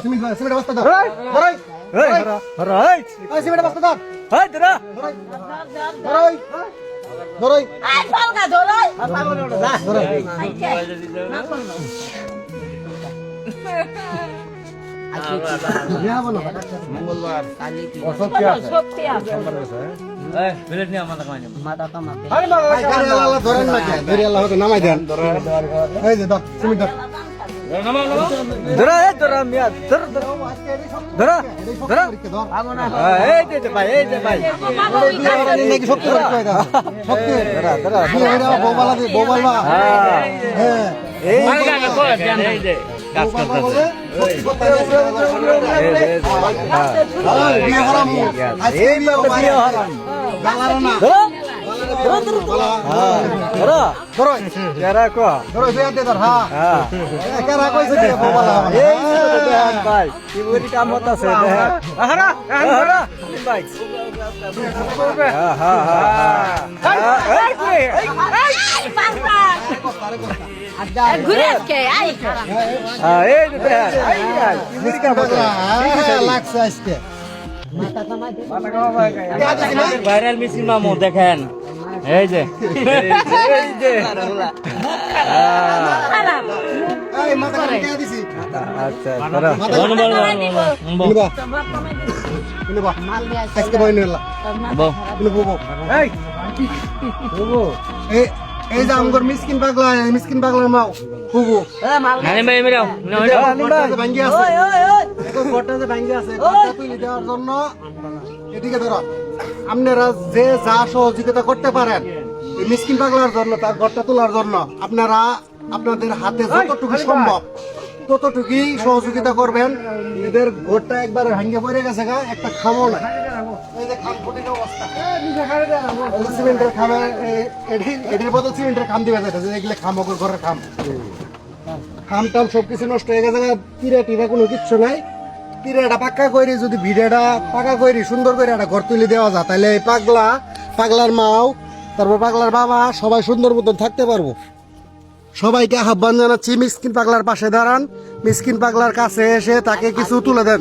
Cement বস্তা ধর ধর সিমেন্ট বস্তা ধর ধর আই ফলকা ধরই মঙ্গলবার সত্যি আছে ধরেন না কেন ধরে আল্লাহ নামাই দেন এই যে ধর সিমেন্ট ধর নাকি শক্তি বৌবালবা কাম হতাছে ঘুরে আজকে আই লাগছে আজকে ভাইরাল মিছিল মামু দেখেন এই যে আচ্ছা আজকে বই নিলা এই যে আমগর মিসকিন পাগলার মাও ফুবু ভাঙ্গি আছে ঘরটা যে ভাঙ্গি আছে ঘরটা তুলে দেওয়ার জন্য এদিকে ধরো আপনারা যে যা সহযোগিতা করতে পারেন এই মিসকিন পাগলার জন্য তার ঘরটা তোলার জন্য আপনারা আপনাদের হাতে যতটুকু সম্ভব ততটুকুই সহযোগিতা করবেন। এদের ঘরটা একবার ভাঙ্গে পড়ে গেছে গা, একটা খামও নাই। এই যে খাম ফুটির অবস্থা, সিমেন্টের খামে এটির বদল সিমেন্টের খাম দিবে যেটা, এগুলো খাম ওগুলো ঘরের খাম টাম সবকিছু নষ্ট হয়ে গেছে। তীরে টিরে কোনো কিচ্ছু নাই। তীরেটা পাক্কা করে যদি ভিড়েটা পাকা করে সুন্দর করে একটা ঘর তুলে দেওয়া যায়, তাহলে এই পাগলার মাও তারপর পাগলার বাবা সবাই সুন্দর মতন থাকতে পারবো। সবাইকে আহ্বান জানাচ্ছি, মিসকিন পাগলার পাশে দাঁড়ান, মিসকিন পাগলার কাছে এসে তাকে কিছু তুলে দেন।